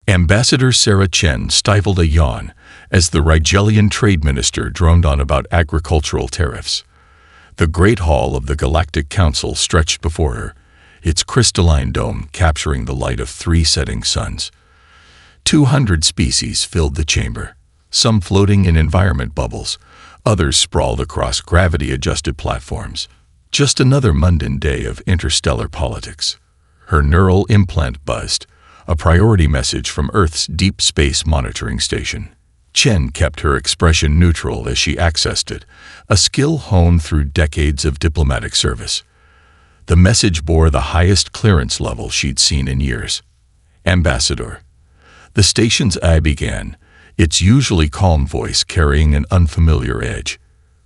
Ambassador Sarah Chen stifled a yawn as the Rigelian trade minister droned on about agricultural tariffs. The Great Hall of the Galactic Council stretched before her, its crystalline dome capturing the light of 3 setting suns. 200 species filled the chamber, some floating in environment bubbles, others sprawled across gravity-adjusted platforms. Just another mundane day of interstellar politics. Her neural implant buzzed, a priority message from Earth's deep space monitoring station. Chen kept her expression neutral as she accessed it, a skill honed through decades of diplomatic service. The message bore the highest clearance level she'd seen in years. Ambassador. The station's eye began, its usually calm voice carrying an unfamiliar edge.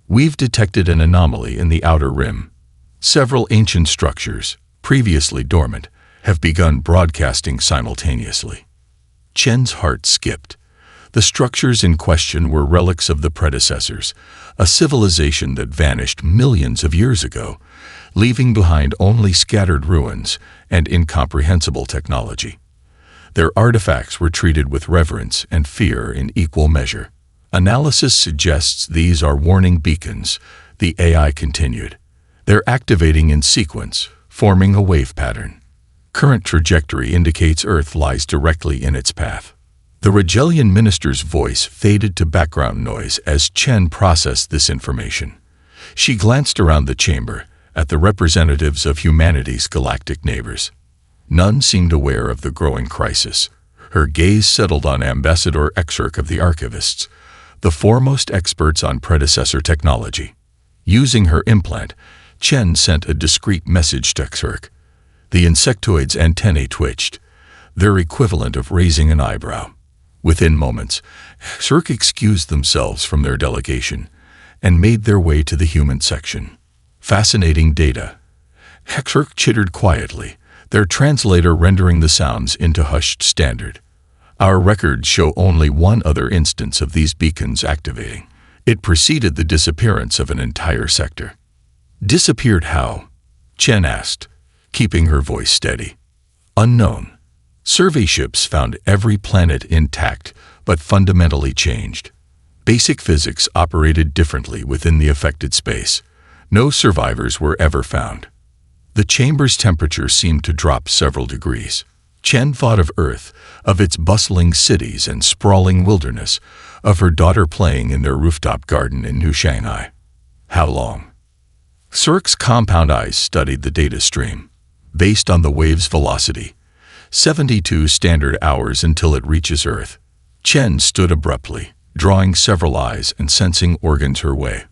We've detected an anomaly in the outer rim. Several ancient structures, previously dormant, have begun broadcasting simultaneously. Chen's heart skipped. The structures in question were relics of the predecessors, a civilization that vanished millions of years ago, leaving behind only scattered ruins and incomprehensible technology. Their artifacts were treated with reverence and fear in equal measure. Analysis suggests these are warning beacons, the AI continued. They're activating in sequence, forming a wave pattern. Current trajectory indicates Earth lies directly in its path. The Rigelian minister's voice faded to background noise as Chen processed this information. She glanced around the chamber, at the representatives of humanity's galactic neighbors. None seemed aware of the growing crisis. Her gaze settled on Ambassador Exarch of the Archivists, the foremost experts on predecessor technology. Using her implant, Chen sent a discreet message to Exarch. The insectoid's antennae twitched, their equivalent of raising an eyebrow. Within moments, Exarch excused themselves from their delegation and made their way to the human section. Fascinating data. Exarch chittered quietly, their translator rendering the sounds into hushed standard. Our records show only one other instance of these beacons activating. It preceded the disappearance of an entire sector. Disappeared how? Chen asked, keeping her voice steady. Unknown. Survey ships found every planet intact, but fundamentally changed. Basic physics operated differently within the affected space. No survivors were ever found. The chamber's temperature seemed to drop several degrees. Chen thought of Earth, of its bustling cities and sprawling wilderness, of her daughter playing in their rooftop garden in New Shanghai. How long? Exarch's compound eyes studied the data stream. Based on the wave's velocity, 72 standard hours until it reaches Earth. Chen stood abruptly, drawing several eyes and sensing organs her way.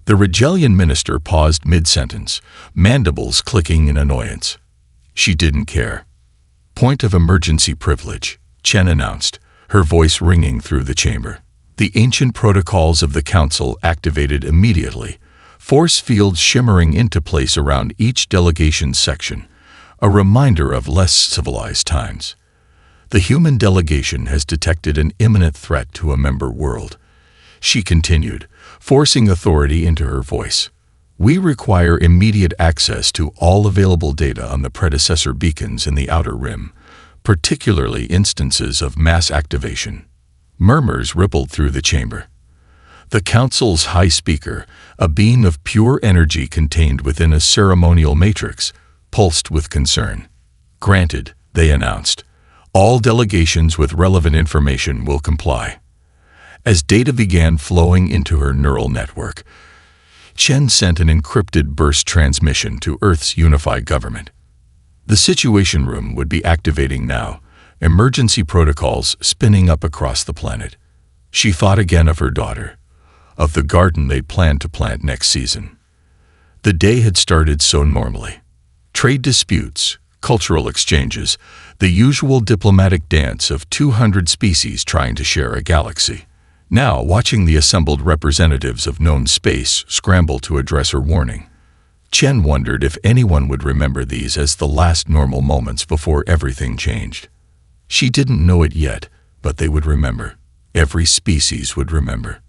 The Rigelian minister paused mid-sentence, mandibles clicking in annoyance. She didn't care. Point of emergency privilege, Chen announced, her voice ringing through the chamber. The ancient protocols of the council activated immediately, force fields shimmering into place around each delegation's section, a reminder of less civilized times. The human delegation has detected an imminent threat to a member world. She continued, forcing authority into her voice. We require immediate access to all available data on the predecessor beacons in the outer rim, particularly instances of mass activation. Murmurs rippled through the chamber. The council's high speaker, a being of pure energy contained within a ceremonial matrix, pulsed with concern. Granted, they announced. All delegations with relevant information will comply. As data began flowing into her neural network, Chen sent an encrypted burst transmission to Earth's unified government. The Situation Room would be activating now, emergency protocols spinning up across the planet. She thought again of her daughter, of the garden they'd planned to plant next season. The day had started so normally. Trade disputes, cultural exchanges, the usual diplomatic dance of 200 species trying to share a galaxy. Now, watching the assembled representatives of known space scramble to address her warning, Chen wondered if anyone would remember these as the last normal moments before everything changed. She didn't know it yet, but they would remember. Every species would remember.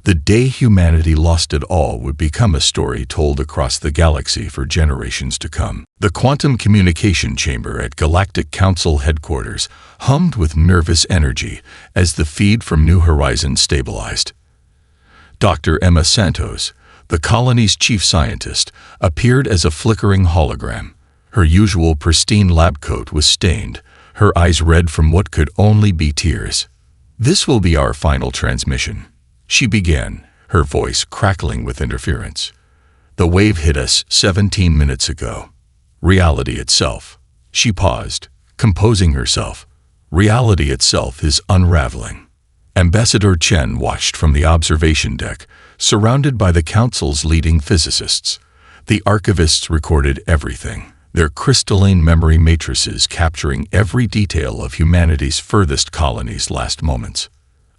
The day humanity lost it all would become a story told across the galaxy for generations to come. The quantum communication chamber at Galactic Council headquarters hummed with nervous energy as the feed from New Horizons stabilized. Dr. Emma Santos, the colony's chief scientist, appeared as a flickering hologram. Her usual pristine lab coat was stained, her eyes red from what could only be tears. "This will be our final transmission," she began, her voice crackling with interference. "The wave hit us 17 minutes ago. Reality itself." She paused, composing herself. "Reality itself is unraveling." Ambassador Chen watched from the observation deck, surrounded by the Council's leading physicists. The archivists recorded everything, their crystalline memory matrices capturing every detail of humanity's furthest colony's last moments.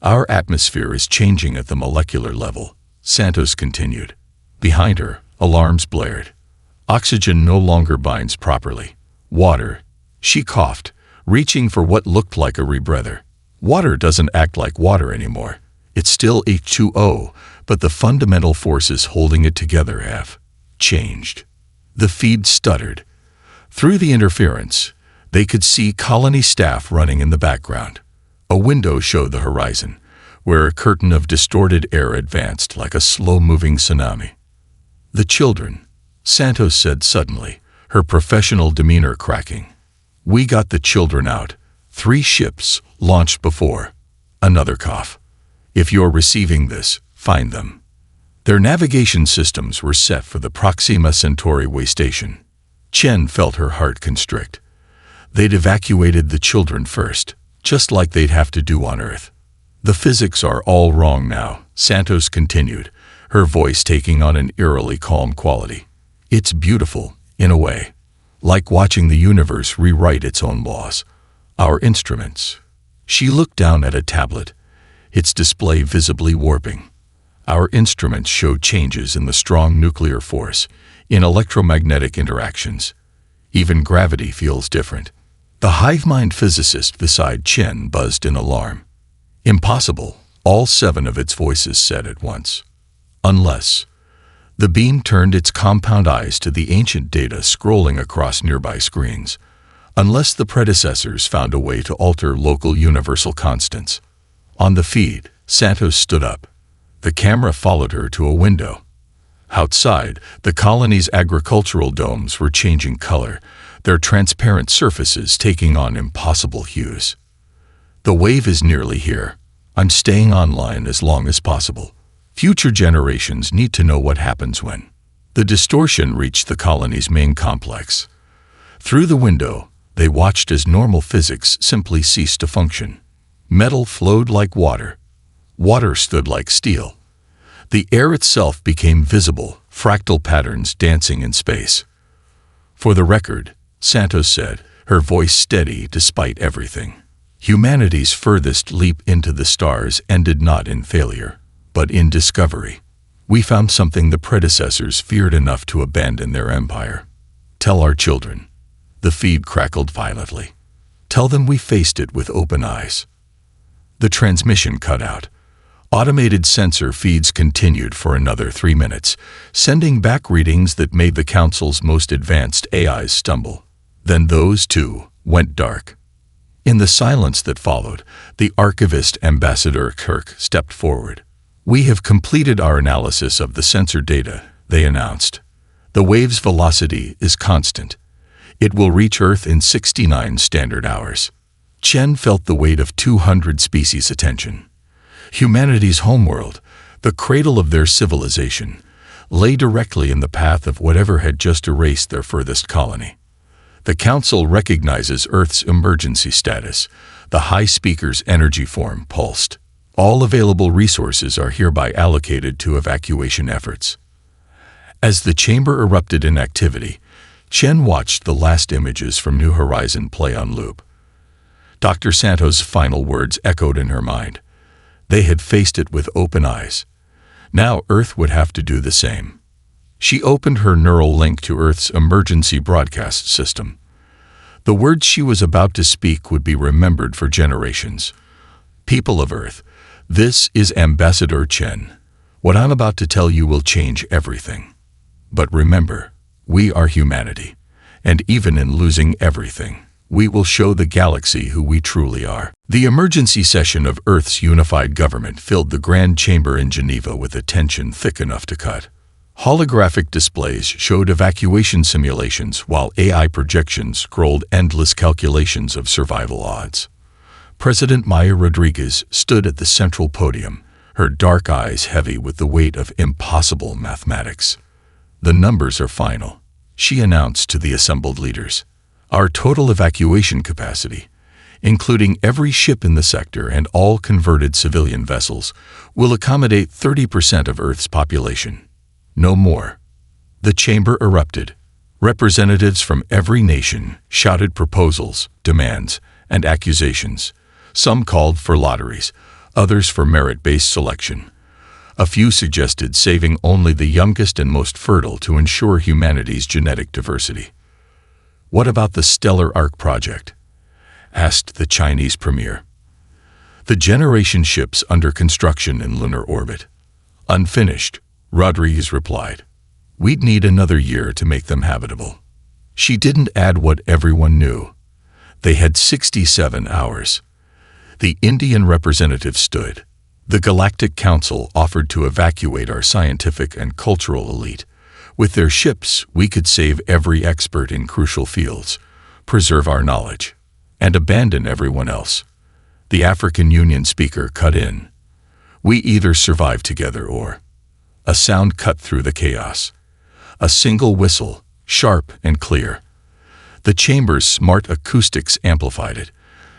"Our atmosphere is changing at the molecular level," Santos continued. Behind her, alarms blared. "Oxygen no longer binds properly. Water," she coughed, reaching for what looked like a rebreather. "Water doesn't act like water anymore. It's still H2O, but the fundamental forces holding it together have changed." The feed stuttered. Through the interference, they could see colony staff running in the background. A window showed the horizon, where a curtain of distorted air advanced like a slow-moving tsunami. "The children," Santos said suddenly, her professional demeanor cracking. "We got the children out. 3 ships launched before." Another cough. "If you're receiving this, find them." Their navigation systems were set for the Proxima Centauri way station. Chen felt her heart constrict. They'd evacuated the children first, just like they'd have to do on Earth. "The physics are all wrong now," Santos continued, her voice taking on an eerily calm quality. "It's beautiful, in a way, like watching the universe rewrite its own laws. Our instruments." She looked down at a tablet, its display visibly warping. "Our instruments show changes in the strong nuclear force, in electromagnetic interactions. Even gravity feels different." The hive-mind physicist beside Chen buzzed in alarm. "Impossible," all 7 of its voices said at once. "Unless..." The beam turned its compound eyes to the ancient data scrolling across nearby screens. "Unless the predecessors found a way to alter local universal constants." On the feed, Santos stood up. The camera followed her to a window. Outside, the colony's agricultural domes were changing color, their transparent surfaces taking on impossible hues. "The wave is nearly here. I'm staying online as long as possible. Future generations need to know what happens when." The distortion reached the colony's main complex. Through the window, they watched as normal physics simply ceased to function. Metal flowed like water. Water stood like steel. The air itself became visible, fractal patterns dancing in space. "For the record," Santos said, her voice steady despite everything, "humanity's furthest leap into the stars ended not in failure, but in discovery. We found something the predecessors feared enough to abandon their empire. Tell our children." The feed crackled violently. "Tell them we faced it with open eyes." The transmission cut out. Automated sensor feeds continued for another 3 minutes, sending back readings that made the Council's most advanced AIs stumble. Then those, too, went dark. In the silence that followed, the archivist Ambassador Kirk stepped forward. "We have completed our analysis of the sensor data," they announced. "The wave's velocity is constant. It will reach Earth in 69 standard hours." Chen felt the weight of 200 species' attention. Humanity's homeworld, the cradle of their civilization, lay directly in the path of whatever had just erased their furthest colony. The Council recognizes Earth's emergency status. The High Speaker's energy form pulsed. All available resources are hereby allocated to evacuation efforts. As the chamber erupted in activity, Chen watched the last images from New Horizon play on loop. Dr. Santos' final words echoed in her mind. They had faced it with open eyes. Now Earth would have to do the same. She opened her neural link to Earth's emergency broadcast system. The words she was about to speak would be remembered for generations. "People of Earth, this is Ambassador Chen. What I'm about to tell you will change everything. But remember, we are humanity, and even in losing everything, we will show the galaxy who we truly are. The emergency session of Earth's unified government filled the Grand Chamber in Geneva with a tension thick enough to cut. Holographic displays showed evacuation simulations while AI projections scrolled endless calculations of survival odds. President Maya Rodriguez stood at the central podium, her dark eyes heavy with the weight of impossible mathematics. "The numbers are final," she announced to the assembled leaders. "Our total evacuation capacity, including every ship in the sector and all converted civilian vessels, will accommodate 30% of Earth's population. No more." The chamber erupted. Representatives from every nation shouted proposals, demands, and accusations. Some called for lotteries, others for merit-based selection. A few suggested saving only the youngest and most fertile to ensure humanity's genetic diversity. "What about the Stellar Arc project?" asked the Chinese premier. "The generation ships under construction in lunar orbit." "Unfinished," Rodriguez replied. "We'd need another year to make them habitable." She didn't add what everyone knew. They had 67 hours. The Indian representative stood. "The Galactic Council offered to evacuate our scientific and cultural elite. With their ships, we could save every expert in crucial fields, preserve our knowledge, and abandon everyone else." The African Union speaker cut in. "We either survive together or—" A sound cut through the chaos. A single whistle, sharp and clear. The chamber's smart acoustics amplified it,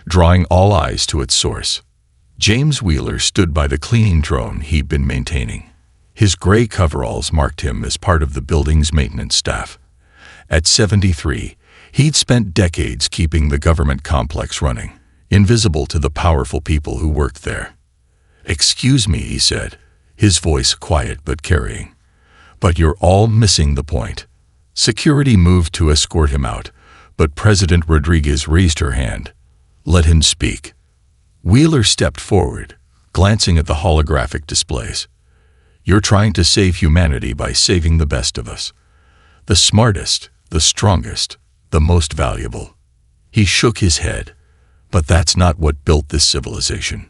drawing all eyes to its source. James Wheeler stood by the cleaning drone he'd been maintaining. His gray coveralls marked him as part of the building's maintenance staff. At 73, he'd spent decades keeping the government complex running, invisible to the powerful people who worked there. "Excuse me," he said, his voice quiet but carrying. "But you're all missing the point." Security moved to escort him out, but President Rodriguez raised her hand. "Let him speak." Wheeler stepped forward, glancing at the holographic displays. "You're trying to save humanity by saving the best of us. The smartest, the strongest, the most valuable." He shook his head. "But that's not what built this civilization."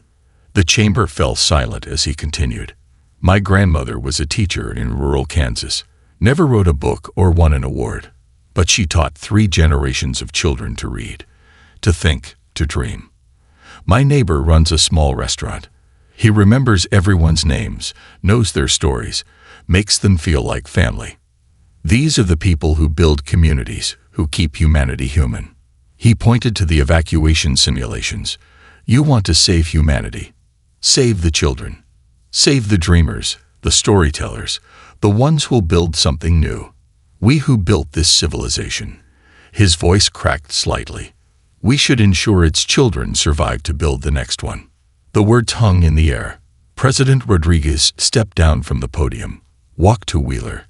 The chamber fell silent as he continued. "My grandmother was a teacher in rural Kansas, never wrote a book or won an award, but she taught 3 generations of children to read, to think, to dream. My neighbor runs a small restaurant. He remembers everyone's names, knows their stories, makes them feel like family. These are the people who build communities, who keep humanity human." He pointed to the evacuation simulations. "You want to save humanity. Save the children. Save the dreamers, the storytellers, the ones who'll build something new. We who built this civilization." His voice cracked slightly. "We should ensure its children survive to build the next one." The words hung in the air. President Rodriguez stepped down from the podium, walked to Wheeler,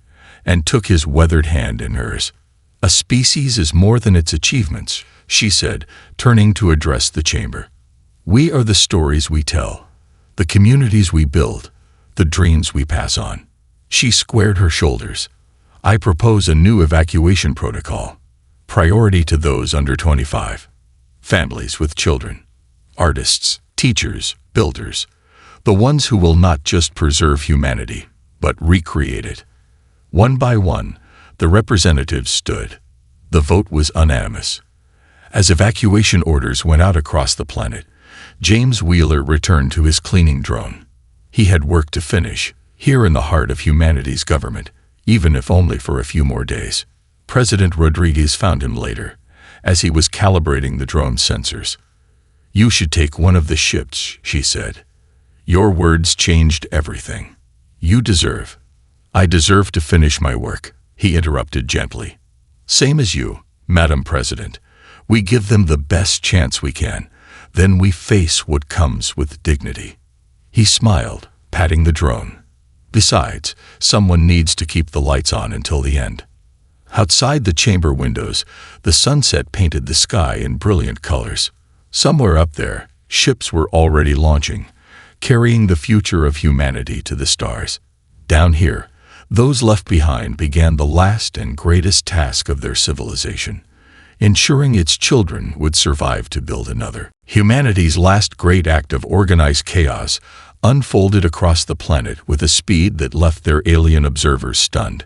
and took his weathered hand in hers. "A species is more than its achievements," she said, turning to address the chamber. "We are the stories we tell, the communities we build, the dreams we pass on." She squared her shoulders. "I propose a new evacuation protocol. Priority to those under 25. Families with children. Artists, teachers, builders. The ones who will not just preserve humanity, but recreate it." One by one, the representatives stood. The vote was unanimous. As evacuation orders went out across the planet, James Wheeler returned to his cleaning drone. He had work to finish, here in the heart of humanity's government, even if only for a few more days. President Rodriguez found him later, as he was calibrating the drone's sensors. "You should take one of the ships," she said. "Your words changed everything. You deserve—" "I deserve to finish my work," he interrupted gently. "Same as you, Madam President. We give them the best chance we can. Then we face what comes with dignity." He smiled, patting the drone. "Besides, someone needs to keep the lights on until the end." Outside the chamber windows, the sunset painted the sky in brilliant colors. Somewhere up there, ships were already launching, carrying the future of humanity to the stars. Down here, those left behind began the last and greatest task of their civilization, ensuring its children would survive to build another. Humanity's last great act of organized chaos unfolded across the planet with a speed that left their alien observers stunned.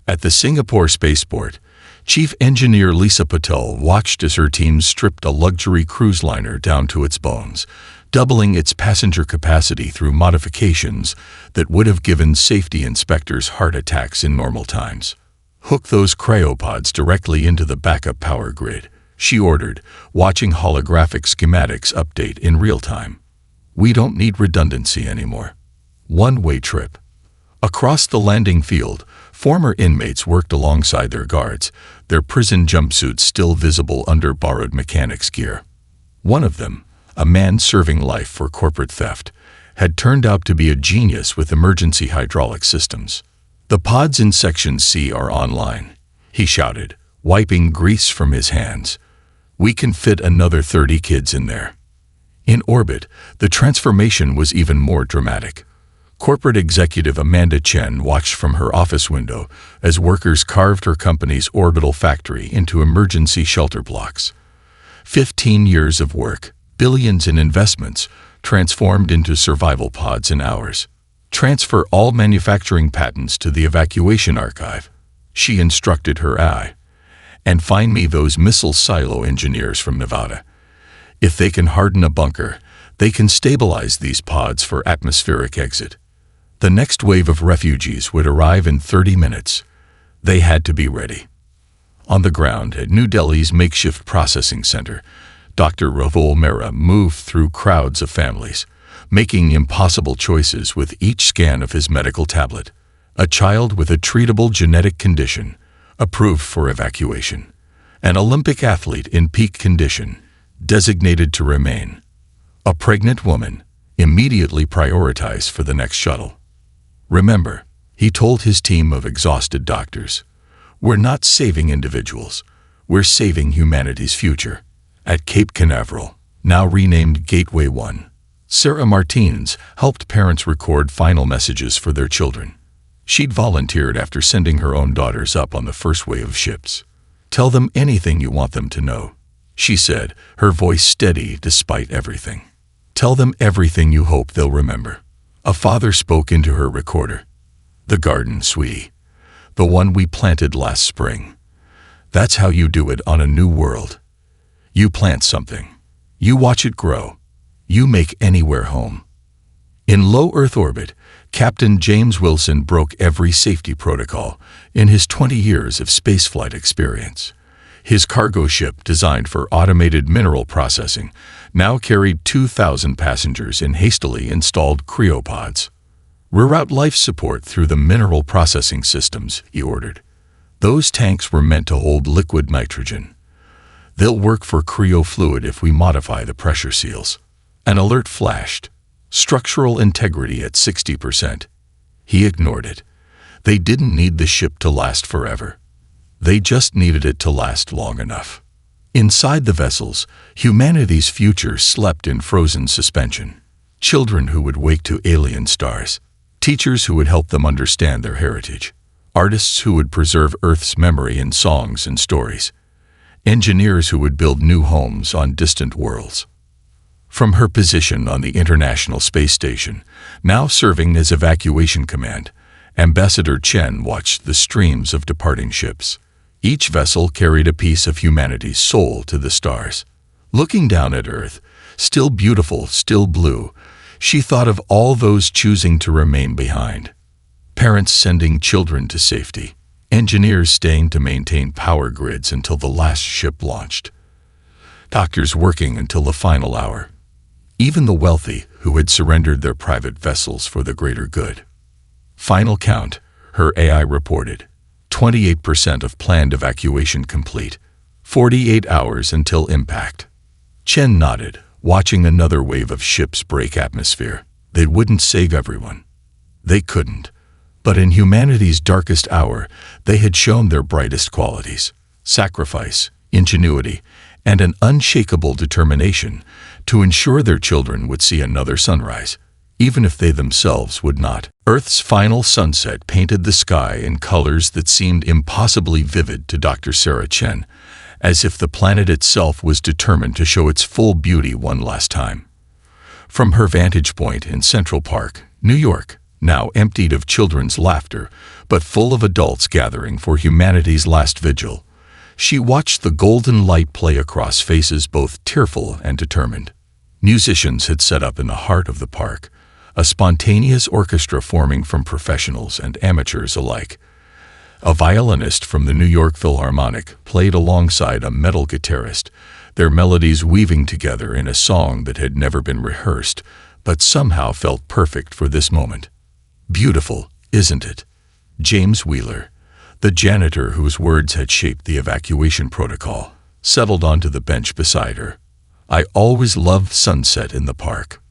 At the Singapore spaceport, Chief Engineer Lisa Patel watched as her team stripped a luxury cruise liner down to its bones, doubling its passenger capacity through modifications that would have given safety inspectors heart attacks in normal times. "Hook those cryopods directly into the backup power grid," she ordered, watching holographic schematics update in real time. "We don't need redundancy anymore." One-way trip. Across the landing field, former inmates worked alongside their guards, their prison jumpsuits still visible under borrowed mechanics gear. One of them, a man serving life for corporate theft, had turned out to be a genius with emergency hydraulic systems. "The pods in Section C are online," he shouted, wiping grease from his hands. "We can fit another 30 kids in there." In orbit, the transformation was even more dramatic. Corporate executive Amanda Chen watched from her office window as workers carved her company's orbital factory into emergency shelter blocks. 15 years of work, billions in investments, transformed into survival pods in hours. "Transfer all manufacturing patents to the evacuation archive," she instructed her AI. "And find me those missile silo engineers from Nevada. If they can harden a bunker, they can stabilize these pods for atmospheric exit." The next wave of refugees would arrive in 30 minutes. They had to be ready. On the ground at New Delhi's makeshift processing center, Dr. Ravul Mehra moved through crowds of families, making impossible choices with each scan of his medical tablet. A child with a treatable genetic condition, approved for evacuation. An Olympic athlete in peak condition, designated to remain. A pregnant woman, immediately prioritized for the next shuttle. "Remember," he told his team of exhausted doctors, "we're not saving individuals, we're saving humanity's future." At Cape Canaveral, now renamed Gateway 1, Sarah Martins helped parents record final messages for their children. She'd volunteered after sending her own daughters up on the first wave of ships. "Tell them anything you want them to know," she said, her voice steady despite everything. "Tell them everything you hope they'll remember." A father spoke into her recorder. "The garden, sweetie. The one we planted last spring. That's how you do it on a new world. You plant something. You watch it grow. You make anywhere home." In low Earth orbit, Captain James Wilson broke every safety protocol in his 20 years of spaceflight experience. His cargo ship, designed for automated mineral processing, now carried 2,000 passengers in hastily installed cryopods. "Reroute life support through the mineral processing systems," he ordered. "Those tanks were meant to hold liquid nitrogen. They'll work for cryo fluid if we modify the pressure seals." An alert flashed. Structural integrity at 60%. He ignored it. They didn't need the ship to last forever. They just needed it to last long enough. Inside the vessels, humanity's future slept in frozen suspension. Children who would wake to alien stars. Teachers who would help them understand their heritage. Artists who would preserve Earth's memory in songs and stories. Engineers who would build new homes on distant worlds. From her position on the International Space Station, now serving as evacuation command, Ambassador Chen watched the streams of departing ships. Each vessel carried a piece of humanity's soul to the stars. Looking down at Earth, still beautiful, still blue, she thought of all those choosing to remain behind. Parents sending children to safety. Engineers staying to maintain power grids until the last ship launched. Doctors working until the final hour. Even the wealthy who had surrendered their private vessels for the greater good. Final count, her AI reported. 28% of planned evacuation complete. 48 hours until impact. Chen nodded, watching another wave of ships break atmosphere. They wouldn't save everyone. They couldn't. But in humanity's darkest hour, they had shown their brightest qualities. Sacrifice, ingenuity, and an unshakable determination to ensure their children would see another sunrise. even if they themselves would not. Earth's final sunset painted the sky in colors that seemed impossibly vivid to Dr. Sarah Chen, as if the planet itself was determined to show its full beauty one last time. From her vantage point in Central Park, New York, now emptied of children's laughter, but full of adults gathering for humanity's last vigil, she watched the golden light play across faces both tearful and determined. Musicians had set up in the heart of the park, a spontaneous orchestra forming from professionals and amateurs alike. A violinist from the New York Philharmonic played alongside a metal guitarist, their melodies weaving together in a song that had never been rehearsed, but somehow felt perfect for this moment. Beautiful, isn't it? James Wheeler, the janitor whose words had shaped the evacuation protocol, settled onto the bench beside her. I always loved sunset in the park.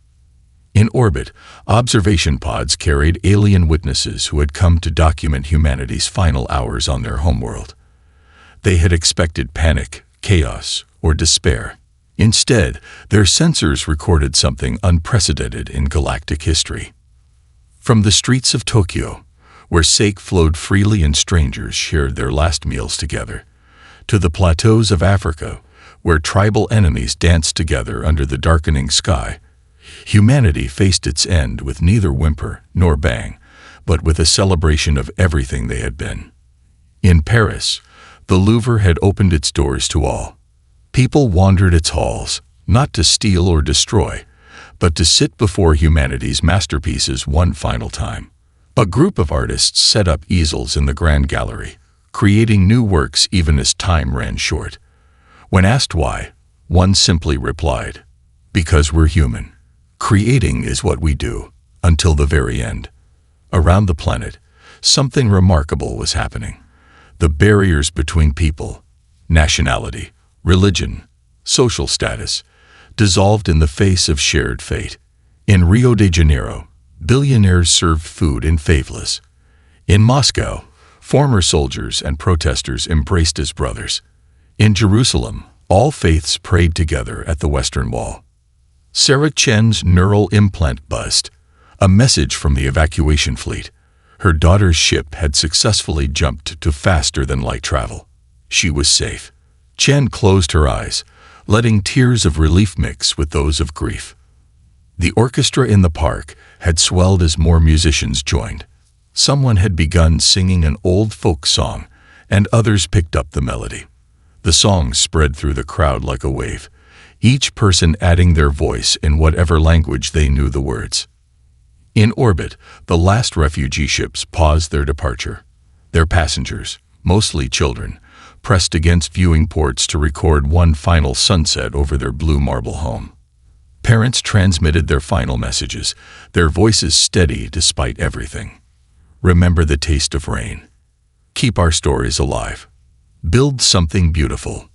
In orbit, observation pods carried alien witnesses who had come to document humanity's final hours on their homeworld. They had expected panic, chaos, or despair. Instead, their sensors recorded something unprecedented in galactic history. From the streets of Tokyo, where sake flowed freely and strangers shared their last meals together, to the plateaus of Africa, where tribal enemies danced together under the darkening sky, humanity faced its end with neither whimper nor bang, but with a celebration of everything they had been. In Paris, the Louvre had opened its doors to all. People wandered its halls, not to steal or destroy, but to sit before humanity's masterpieces one final time. A group of artists set up easels in the Grand Gallery, creating new works even as time ran short. When asked why, one simply replied, "Because we're human. Creating is what we do, until the very end." Around the planet, something remarkable was happening. The barriers between people, nationality, religion, social status, dissolved in the face of shared fate. In Rio de Janeiro, billionaires served food in favelas. In Moscow, former soldiers and protesters embraced as brothers. In Jerusalem, all faiths prayed together at the Western Wall. Sarah Chen's neural implant buzzed, a message from the evacuation fleet. Her daughter's ship had successfully jumped to faster-than-light travel. She was safe. Chen closed her eyes, letting tears of relief mix with those of grief. The orchestra in the park had swelled as more musicians joined. Someone had begun singing an old folk song, and others picked up the melody. The song spread through the crowd like a wave, each person adding their voice in whatever language they knew the words. In orbit, the last refugee ships paused their departure. Their passengers, mostly children, pressed against viewing ports to record one final sunset over their blue marble home. Parents transmitted their final messages, their voices steady despite everything. Remember the taste of rain. Keep our stories alive. Build something beautiful.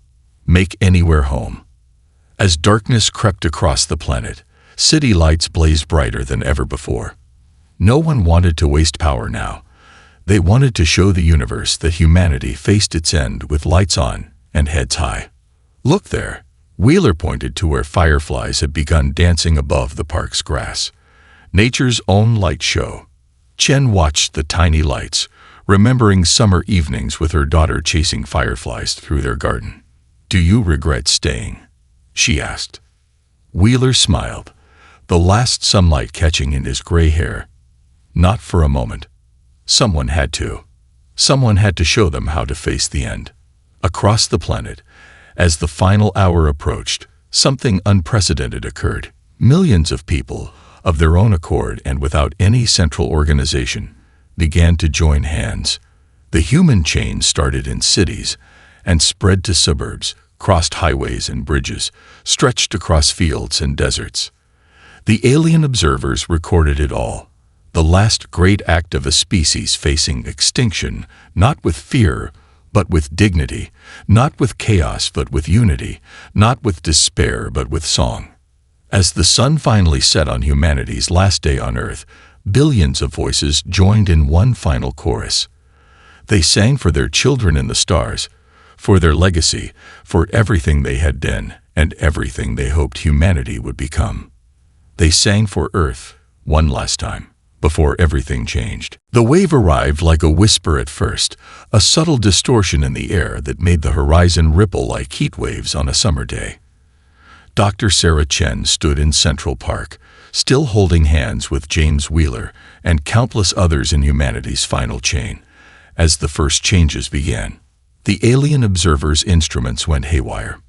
Make anywhere home. As darkness crept across the planet, city lights blazed brighter than ever before. No one wanted to waste power now. They wanted to show the universe that humanity faced its end with lights on and heads high. Look there. Wheeler pointed to where fireflies had begun dancing above the park's grass. Nature's own light show. Chen watched the tiny lights, remembering summer evenings with her daughter chasing fireflies through their garden. "Do you regret staying?" she asked. Wheeler smiled, the last sunlight catching in his gray hair. Not for a moment. Someone had to. Someone had to show them how to face the end. Across the planet, as the final hour approached, something unprecedented occurred. Millions of people, of their own accord and without any central organization, began to join hands. The human chain started in cities and spread to suburbs, crossed highways and bridges, stretched across fields and deserts. The alien observers recorded it all. The last great act of a species facing extinction, not with fear, but with dignity, not with chaos but with unity, not with despair but with song. As the sun finally set on humanity's last day on Earth, billions of voices joined in one final chorus. They sang for their children in the stars, for their legacy, for everything they had been and everything they hoped humanity would become. They sang for Earth, one last time, before everything changed. The wave arrived like a whisper at first, a subtle distortion in the air that made the horizon ripple like heat waves on a summer day. Dr. Sarah Chen stood in Central Park, still holding hands with James Wheeler and countless others in humanity's final chain, as the first changes began. The alien observers' instruments went haywire.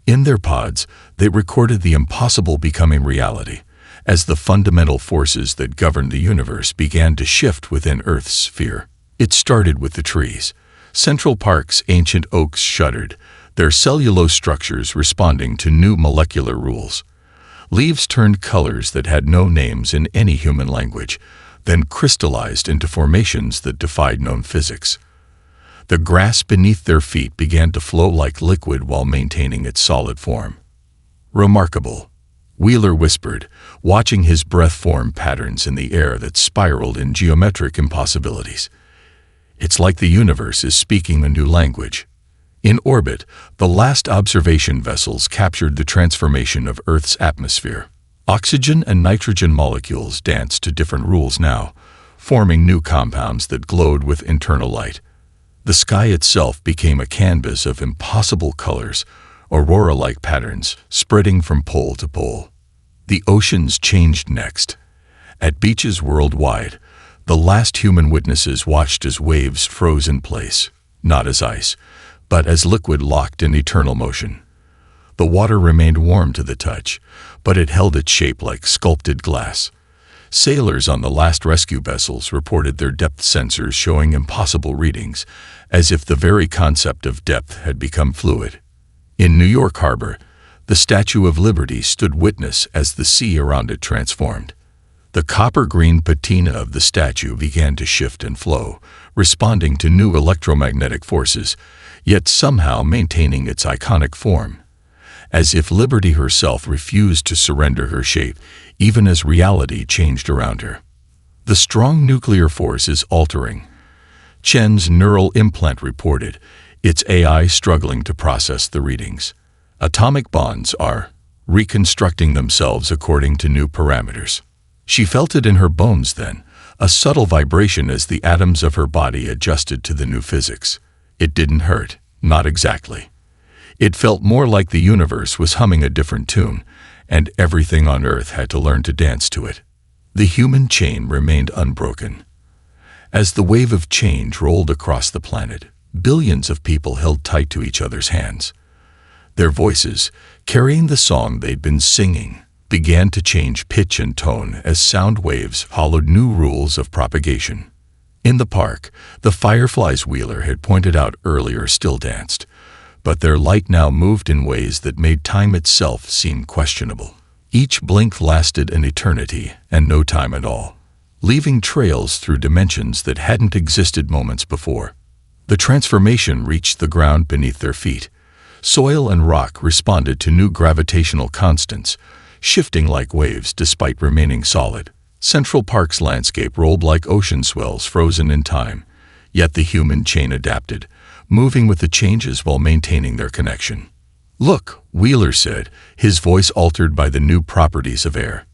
In their pods, they recorded the impossible becoming reality, as the fundamental forces that governed the universe began to shift within Earth's sphere. It started with the trees. Central Park's ancient oaks shuddered, their cellulose structures responding to new molecular rules. Leaves turned colors that had no names in any human language, then crystallized into formations that defied known physics. The grass beneath their feet began to flow like liquid while maintaining its solid form. "Remarkable," Wheeler whispered, watching his breath form patterns in the air that spiraled in geometric impossibilities. "It's like the universe is speaking a new language." In orbit, the last observation vessels captured the transformation of Earth's atmosphere. Oxygen and nitrogen molecules danced to different rules now, forming new compounds that glowed with internal light. The sky itself became a canvas of impossible colors, aurora-like patterns spreading from pole to pole. The oceans changed next. At beaches worldwide, the last human witnesses watched as waves froze in place, not as ice, but as liquid locked in eternal motion. The water remained warm to the touch, but it held its shape like sculpted glass. Sailors on the last rescue vessels reported their depth sensors showing impossible readings, as if the very concept of depth had become fluid. In New York Harbor, the Statue of Liberty stood witness as the sea around it transformed. The copper-green patina of the statue began to shift and flow, responding to new electromagnetic forces, yet somehow maintaining its iconic form. As if Liberty herself refused to surrender her shape, even as reality changed around her. The strong nuclear force is altering. Chen's neural implant reported, its AI struggling to process the readings. Atomic bonds are reconstructing themselves according to new parameters. She felt it in her bones then, a subtle vibration as the atoms of her body adjusted to the new physics. It didn't hurt, not exactly. It felt more like the universe was humming a different tune, and everything on Earth had to learn to dance to it. The human chain remained unbroken. As the wave of change rolled across the planet, billions of people held tight to each other's hands. Their voices, carrying the song they'd been singing, began to change pitch and tone as sound waves followed new rules of propagation. In the park, the fireflies Wheeler had pointed out earlier still danced, but their light now moved in ways that made time itself seem questionable. Each blink lasted an eternity and no time at all, leaving trails through dimensions that hadn't existed moments before. The transformation reached the ground beneath their feet. Soil and rock responded to new gravitational constants, shifting like waves despite remaining solid. Central Park's landscape rolled like ocean swells frozen in time, yet the human chain adapted, moving with the changes while maintaining their connection. "Look," Wheeler said, his voice altered by the new properties of air.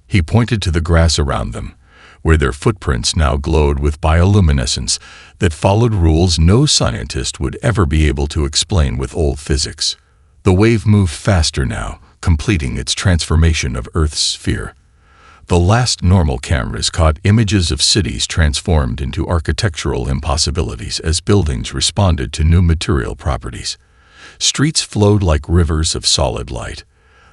He pointed to the grass around them, where their footprints now glowed with bioluminescence that followed rules no scientist would ever be able to explain with old physics. The wave moved faster now, completing its transformation of Earth's sphere. The last normal cameras caught images of cities transformed into architectural impossibilities as buildings responded to new material properties. Streets flowed like rivers of solid light.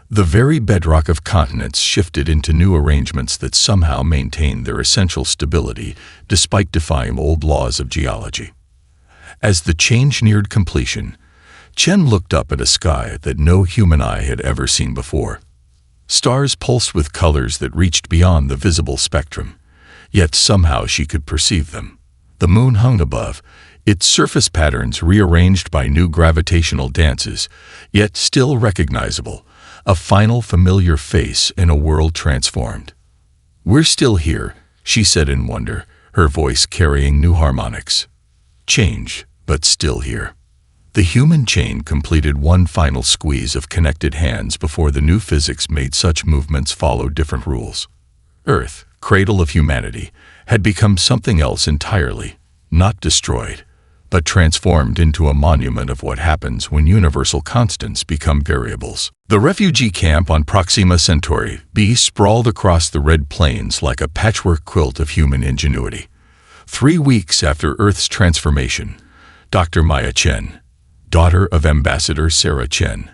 The very bedrock of continents shifted into new arrangements that somehow maintained their essential stability despite defying old laws of geology. As the change neared completion, Chen looked up at a sky that no human eye had ever seen before. Stars pulsed with colors that reached beyond the visible spectrum, yet somehow she could perceive them. The moon hung above, its surface patterns rearranged by new gravitational dances, yet still recognizable, a final familiar face in a world transformed. "We're still here," she said in wonder, her voice carrying new harmonics. "Change, but still here." The human chain completed one final squeeze of connected hands before the new physics made such movements follow different rules. Earth, cradle of humanity, had become something else entirely, not destroyed, but transformed into a monument of what happens when universal constants become variables. The refugee camp on Proxima Centauri B sprawled across the red plains like a patchwork quilt of human ingenuity. 3 weeks after Earth's transformation, Dr. Maya Chen, daughter of Ambassador Sarah Chen,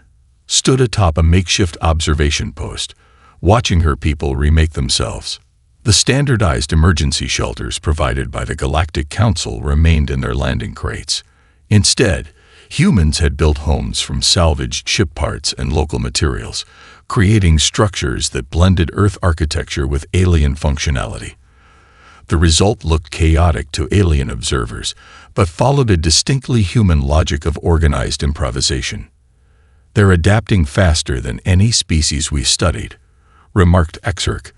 stood atop a makeshift observation post, watching her people remake themselves. The standardized emergency shelters provided by the Galactic Council remained in their landing crates. Instead, humans had built homes from salvaged ship parts and local materials, creating structures that blended Earth architecture with alien functionality. The result looked chaotic to alien observers, but followed a distinctly human logic of organized improvisation. "They're adapting faster than any species we studied," remarked Exarch,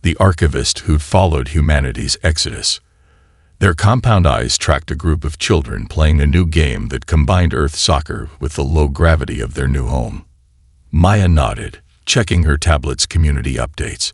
the archivist who'd followed humanity's exodus. Their compound eyes tracked a group of children playing a new game that combined Earth soccer with the low gravity of their new home. Maya nodded, checking her tablet's community updates.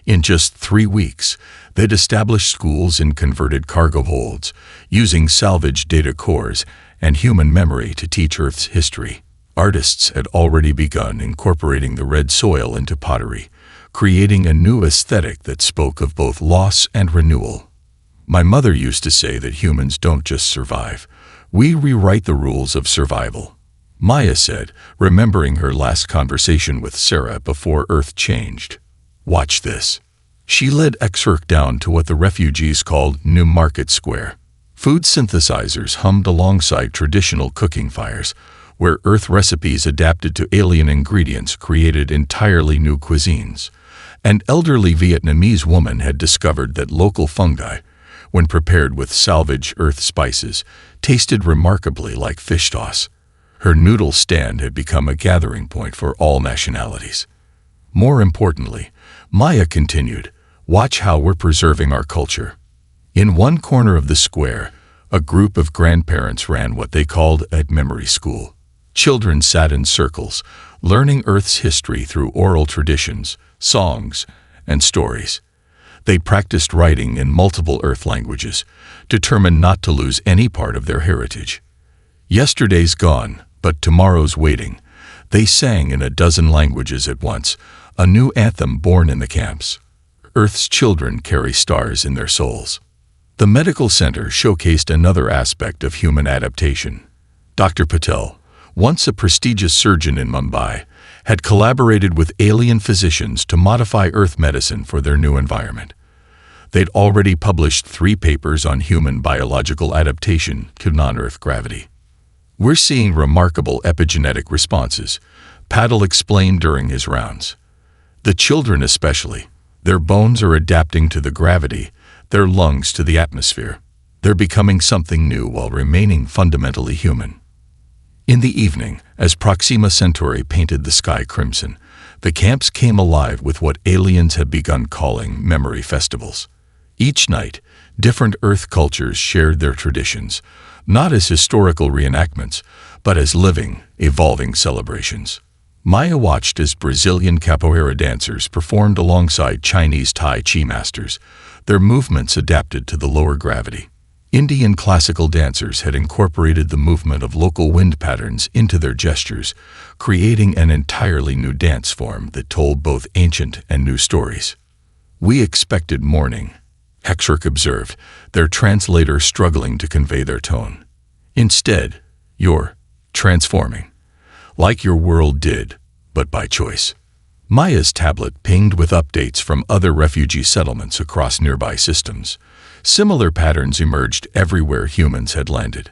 In just 3 weeks, they'd established schools in converted cargo holds, using salvaged data cores and human memory to teach Earth's history. Artists had already begun incorporating the red soil into pottery, creating a new aesthetic that spoke of both loss and renewal. "My mother used to say that humans don't just survive. We rewrite the rules of survival," Maya said, remembering her last conversation with Sarah before Earth changed. "Watch this." She led Exarch down to what the refugees called New Market Square. Food synthesizers hummed alongside traditional cooking fires, where Earth recipes adapted to alien ingredients created entirely new cuisines. An elderly Vietnamese woman had discovered that local fungi, when prepared with salvaged Earth spices, tasted remarkably like fish sauce. Her noodle stand had become a gathering point for all nationalities. More importantly, Maya continued, "Watch how we're preserving our culture." In one corner of the square, a group of grandparents ran what they called a memory school. Children sat in circles, learning Earth's history through oral traditions, songs, and stories. They practiced writing in multiple Earth languages, determined not to lose any part of their heritage. "Yesterday's gone, but tomorrow's waiting," they sang in a dozen languages at once, a new anthem born in the camps. Earth's children carry stars in their souls. The medical center showcased another aspect of human adaptation. Dr. Patel, once a prestigious surgeon in Mumbai, had collaborated with alien physicians to modify Earth medicine for their new environment. They'd already published 3 papers on human biological adaptation to non-Earth gravity. "We're seeing remarkable epigenetic responses," Patel explained during his rounds. "The children especially. Their bones are adapting to the gravity, their lungs to the atmosphere. They're becoming something new while remaining fundamentally human." In the evening, as Proxima Centauri painted the sky crimson, the camps came alive with what aliens had begun calling memory festivals. Each night, different Earth cultures shared their traditions, not as historical reenactments, but as living, evolving celebrations. Maya watched as Brazilian capoeira dancers performed alongside Chinese Tai Chi masters, their movements adapted to the lower gravity. Indian classical dancers had incorporated the movement of local wind patterns into their gestures, creating an entirely new dance form that told both ancient and new stories. "We expected mourning," Exarch observed, their translator struggling to convey their tone. "Instead, you're transforming. Like your world did, but by choice." Maya's tablet pinged with updates from other refugee settlements across nearby systems. Similar patterns emerged everywhere humans had landed.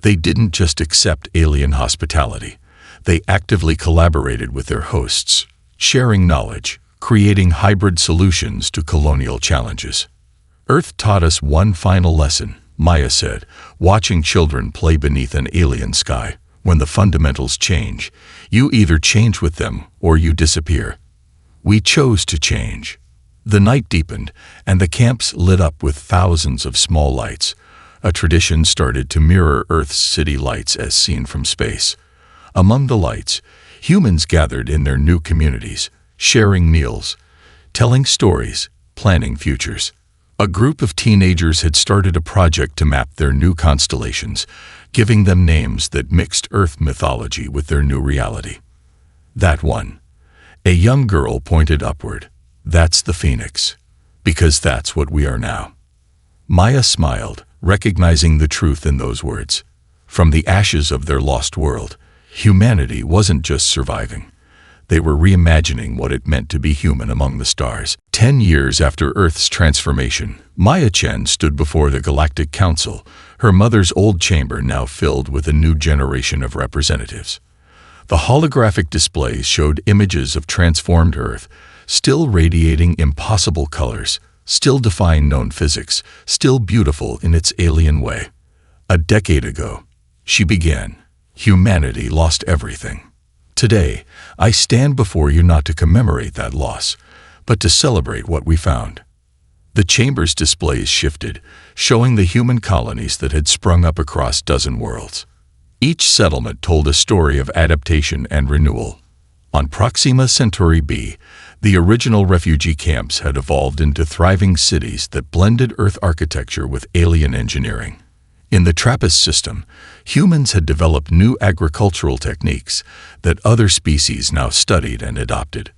They didn't just accept alien hospitality. They actively collaborated with their hosts, sharing knowledge, creating hybrid solutions to colonial challenges. "Earth taught us one final lesson," Maya said, watching children play beneath an alien sky. "When the fundamentals change, you either change with them or you disappear. We chose to change." The night deepened, and the camps lit up with thousands of small lights. A tradition started to mirror Earth's city lights as seen from space. Among the lights, humans gathered in their new communities, sharing meals, telling stories, planning futures. A group of teenagers had started a project to map their new constellations, giving them names that mixed Earth mythology with their new reality. That one. A young girl pointed upward. That's the Phoenix. Because that's what we are now. Maya smiled, recognizing the truth in those words. From the ashes of their lost world, humanity wasn't just surviving. They were reimagining what it meant to be human among the stars. 10 years after Earth's transformation, Maya Chen stood before the Galactic Council, her mother's old chamber now filled with a new generation of representatives. The holographic displays showed images of transformed Earth, still radiating impossible colors, still defying known physics, still beautiful in its alien way. A decade ago, she began. Humanity lost everything. Today, I stand before you not to commemorate that loss, but to celebrate what we found. The chamber's displays shifted, showing the human colonies that had sprung up across dozen worlds. Each settlement told a story of adaptation and renewal. On Proxima Centauri b, the original refugee camps had evolved into thriving cities that blended Earth architecture with alien engineering. In the TRAPPIST system, humans had developed new agricultural techniques that other species now studied and adopted.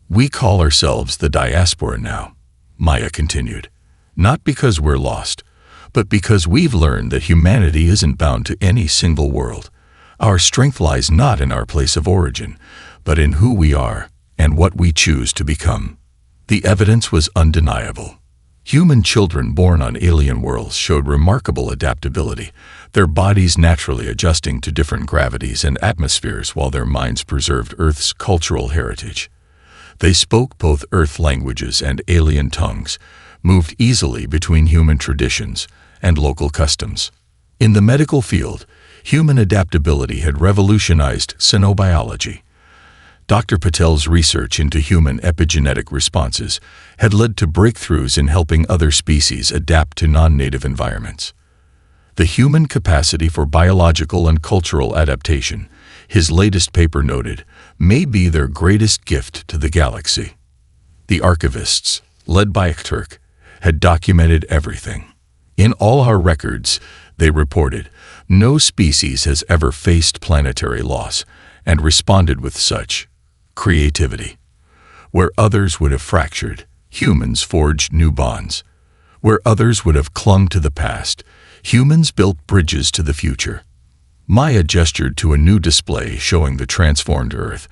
We call ourselves the diaspora now, Maya continued. Not because we're lost, but because we've learned that humanity isn't bound to any single world. Our strength lies not in our place of origin, but in who we are and what we choose to become. The evidence was undeniable. Human children born on alien worlds showed remarkable adaptability, their bodies naturally adjusting to different gravities and atmospheres while their minds preserved Earth's cultural heritage. They spoke both Earth languages and alien tongues, moved easily between human traditions and local customs. In the medical field, human adaptability had revolutionized xenobiology. Dr. Patel's research into human epigenetic responses had led to breakthroughs in helping other species adapt to non-native environments. The human capacity for biological and cultural adaptation, his latest paper noted, may be their greatest gift to the galaxy. The archivists, led by Turk, had documented everything. In all our records, they reported, no species has ever faced planetary loss and responded with such creativity. Where others would have fractured, humans forged new bonds. Where others would have clung to the past, humans built bridges to the future. Maya gestured to a new display showing the transformed Earth,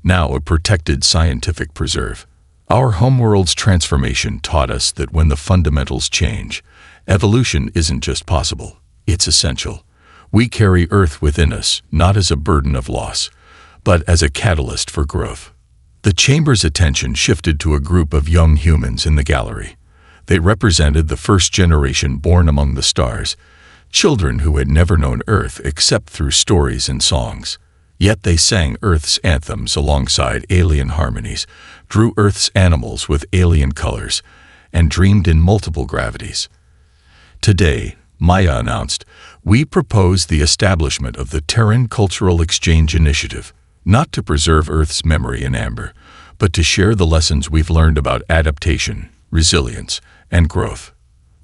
now a protected scientific preserve. Our homeworld's transformation taught us that when the fundamentals change, evolution isn't just possible, it's essential. We carry Earth within us, not as a burden of loss, but as a catalyst for growth. The chamber's attention shifted to a group of young humans in the gallery. They represented the first generation born among the stars, children who had never known Earth except through stories and songs. Yet they sang Earth's anthems alongside alien harmonies, drew Earth's animals with alien colors, and dreamed in multiple gravities. Today, Maya announced, we propose the establishment of the Terran Cultural Exchange Initiative, not to preserve Earth's memory in amber, but to share the lessons we've learned about adaptation, resilience, and growth.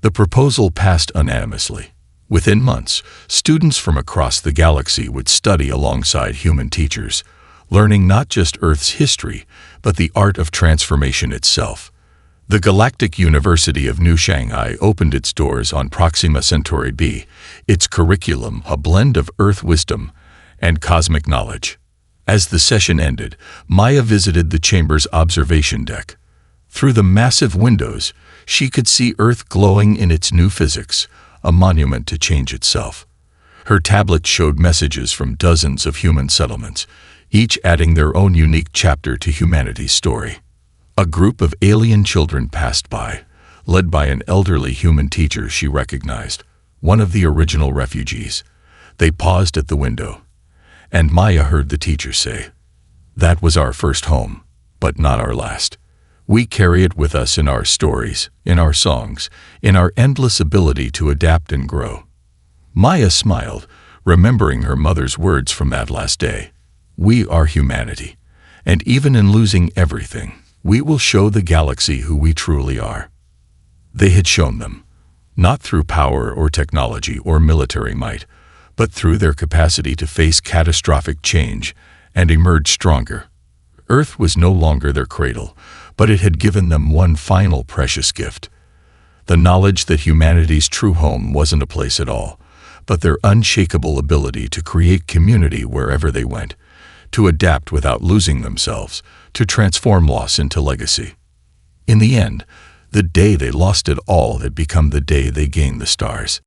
The proposal passed unanimously. Within months, students from across the galaxy would study alongside human teachers, learning not just Earth's history, but the art of transformation itself. The Galactic University of New Shanghai opened its doors on Proxima Centauri b, its curriculum a blend of Earth wisdom and cosmic knowledge. As the session ended, Maya visited the chamber's observation deck. Through the massive windows, she could see Earth glowing in its new physics, a monument to change itself. Her tablet showed messages from dozens of human settlements, each adding their own unique chapter to humanity's story. A group of alien children passed by, led by an elderly human teacher she recognized, one of the original refugees. They paused at the window, and Maya heard the teacher say, "That was our first home, but not our last. We carry it with us in our stories, in our songs, in our endless ability to adapt and grow." Maya smiled, remembering her mother's words from that last day. We are humanity, and even in losing everything, "We will show the galaxy who we truly are." They had shown them, not through power or technology or military might, but through their capacity to face catastrophic change and emerge stronger. Earth was no longer their cradle, but it had given them one final precious gift: the knowledge that humanity's true home wasn't a place at all, but their unshakable ability to create community wherever they went, to adapt without losing themselves, to transform loss into legacy. In the end, the day they lost it all had become the day they gained the stars.